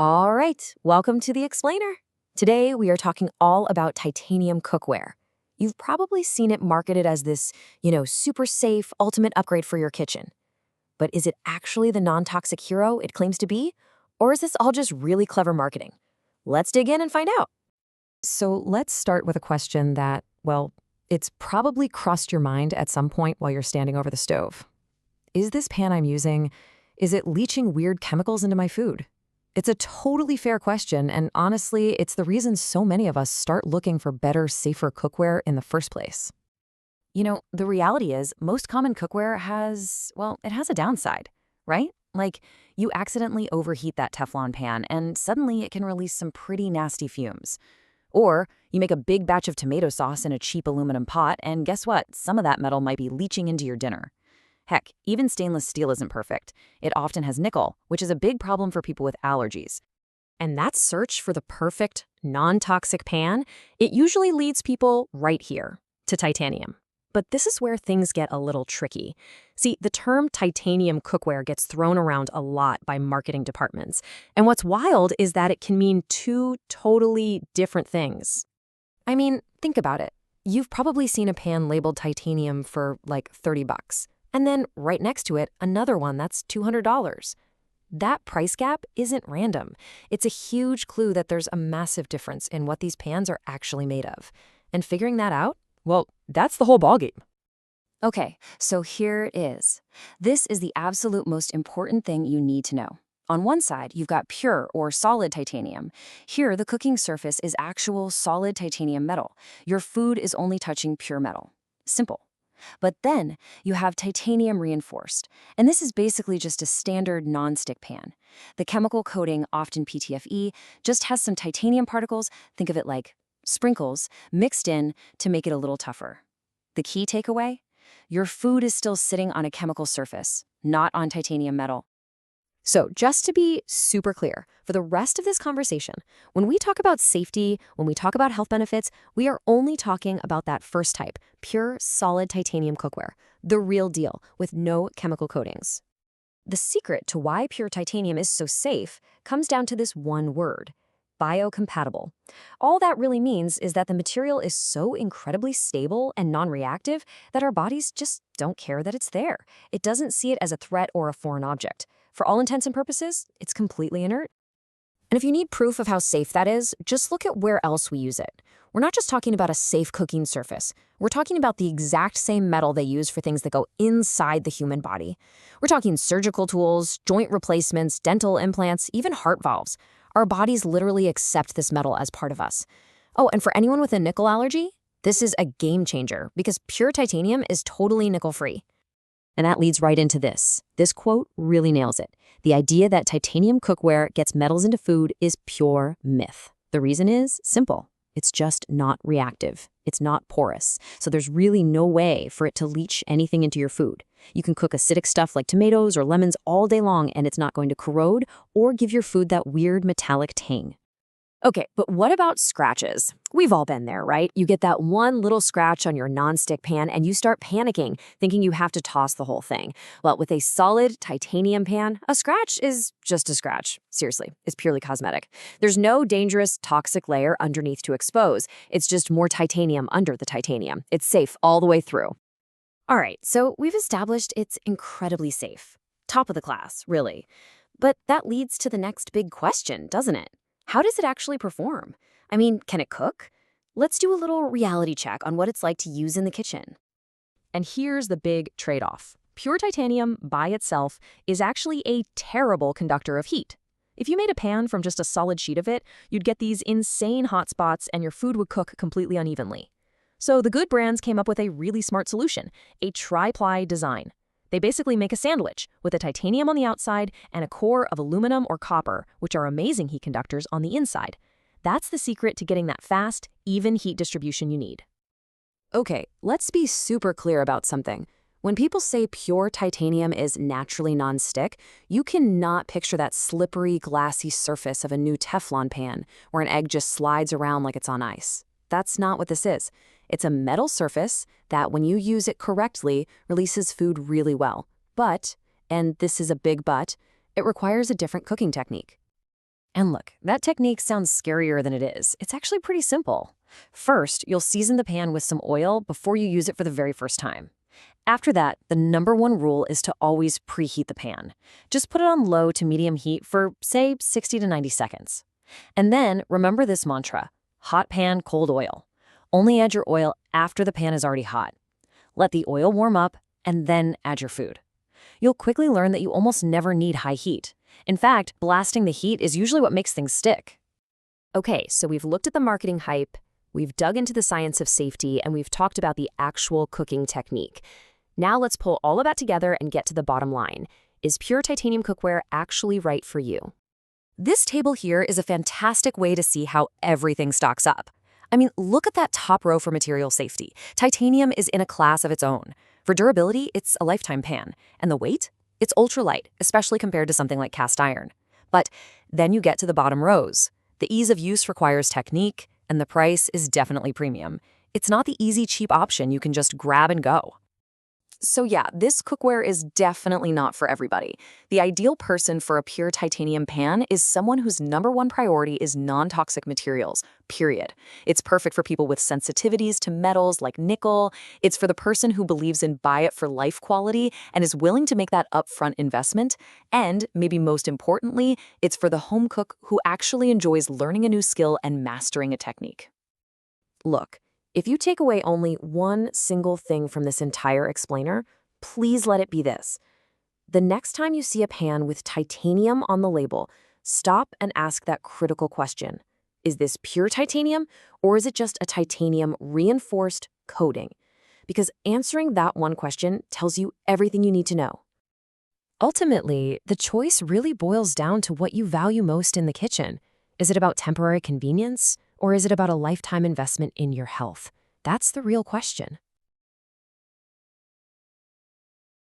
All right, welcome to the Explainer. Today we are talking all about titanium cookware. You've probably seen it marketed as this, super safe, ultimate upgrade for your kitchen. But is it actually the non-toxic hero it claims to be? Or is this all just really clever marketing? Let's dig in and find out. So let's start with a question that, well, it's probably crossed your mind at some point while you're standing over the stove. Is this pan I'm using, is it leaching weird chemicals into my food? It's a totally fair question, and honestly, it's the reason so many of us start looking for better, safer cookware in the first place. The reality is most common cookware it has a downside, right? Like, you accidentally overheat that Teflon pan, and suddenly it can release some pretty nasty fumes. Or you make a big batch of tomato sauce in a cheap aluminum pot, and guess what? Some of that metal might be leaching into your dinner. Heck, even stainless steel isn't perfect. It often has nickel, which is a big problem for people with allergies. And that search for the perfect, non-toxic pan, it usually leads people right here, to titanium. But this is where things get a little tricky. See, the term titanium cookware gets thrown around a lot by marketing departments. And what's wild is that it can mean two totally different things. I mean, think about it. You've probably seen a pan labeled titanium for like $30. And then right next to it, another one that's $200. That price gap isn't random. It's a huge clue that there's a massive difference in what these pans are actually made of. And figuring that out, well, that's the whole ballgame. Okay, so here it is. This is the absolute most important thing you need to know. On one side, you've got pure or solid titanium. Here, the cooking surface is actual solid titanium metal. Your food is only touching pure metal. Simple. But then you have titanium reinforced, and this is basically just a standard non-stick pan. The chemical coating, often PTFE, just has some titanium particles, think of it like sprinkles, mixed in to make it a little tougher. The key takeaway? Your food is still sitting on a chemical surface, not on titanium metal. So just to be super clear, for the rest of this conversation, when we talk about safety, when we talk about health benefits, we are only talking about that first type, pure solid titanium cookware, the real deal with no chemical coatings. The secret to why pure titanium is so safe comes down to this one word, biocompatible. All that really means is that the material is so incredibly stable and non-reactive that our bodies just don't care that it's there. It doesn't see it as a threat or a foreign object. For all intents and purposes, it's completely inert. And if you need proof of how safe that is, just look at where else we use it. We're not just talking about a safe cooking surface. We're talking about the exact same metal they use for things that go inside the human body. We're talking surgical tools, joint replacements, dental implants, even heart valves. Our bodies literally accept this metal as part of us. Oh, and for anyone with a nickel allergy, this is a game changer because pure titanium is totally nickel-free. And that leads right into this. This quote really nails it. The idea that titanium cookware gets metals into food is pure myth. The reason is simple. It's just not reactive. It's not porous. So there's really no way for it to leach anything into your food. You can cook acidic stuff like tomatoes or lemons all day long and it's not going to corrode or give your food that weird metallic tang. Okay, but what about scratches? We've all been there, right? You get that one little scratch on your nonstick pan and you start panicking, thinking you have to toss the whole thing. Well, with a solid titanium pan, a scratch is just a scratch. Seriously, it's purely cosmetic. There's no dangerous, toxic layer underneath to expose. It's just more titanium under the titanium. It's safe all the way through. All right, so we've established it's incredibly safe. Top of the class, really. But that leads to the next big question, doesn't it? How does it actually perform? I mean, can it cook? Let's do a little reality check on what it's like to use in the kitchen. And here's the big trade-off. Pure titanium by itself is actually a terrible conductor of heat. If you made a pan from just a solid sheet of it, you'd get these insane hot spots and your food would cook completely unevenly. So the good brands came up with a really smart solution, a tri-ply design. They basically make a sandwich with a titanium on the outside and a core of aluminum or copper, which are amazing heat conductors on the inside. That's the secret to getting that fast, even heat distribution you need. Okay, let's be super clear about something. When people say pure titanium is naturally non-stick, you cannot picture that slippery, glassy surface of a new Teflon pan where an egg just slides around like it's on ice. That's not what this is. It's a metal surface that, when you use it correctly, releases food really well. But, and this is a big but, it requires a different cooking technique. And look, that technique sounds scarier than it is. It's actually pretty simple. First, you'll season the pan with some oil before you use it for the very first time. After that, the number one rule is to always preheat the pan. Just put it on low to medium heat for, say, 60 to 90 seconds. And then remember this mantra: hot pan, cold oil. Only add your oil after the pan is already hot. Let the oil warm up and then add your food. You'll quickly learn that you almost never need high heat. In fact, blasting the heat is usually what makes things stick. Okay, so we've looked at the marketing hype, we've dug into the science of safety, and we've talked about the actual cooking technique. Now let's pull all of that together and get to the bottom line. Is pure titanium cookware actually right for you? This table here is a fantastic way to see how everything stacks up. I mean, look at that top row for material safety. Titanium is in a class of its own. For durability, it's a lifetime pan. And the weight? It's ultralight, especially compared to something like cast iron. But then you get to the bottom rows. The ease of use requires technique, and the price is definitely premium. It's not the easy, cheap option you can just grab and go. So yeah, this cookware is definitely not for everybody. The ideal person for a pure titanium pan is someone whose number one priority is non-toxic materials, period. It's perfect for people with sensitivities to metals like nickel. It's for the person who believes in buy-it-for-life quality and is willing to make that upfront investment. And, maybe most importantly, it's for the home cook who actually enjoys learning a new skill and mastering a technique. Look, if you take away only one single thing from this entire explainer, please let it be this. The next time you see a pan with titanium on the label, stop and ask that critical question. Is this pure titanium, or is it just a titanium reinforced coating? Because answering that one question tells you everything you need to know. Ultimately, the choice really boils down to what you value most in the kitchen. Is it about temporary convenience, or is it about a lifetime investment in your health? That's the real question.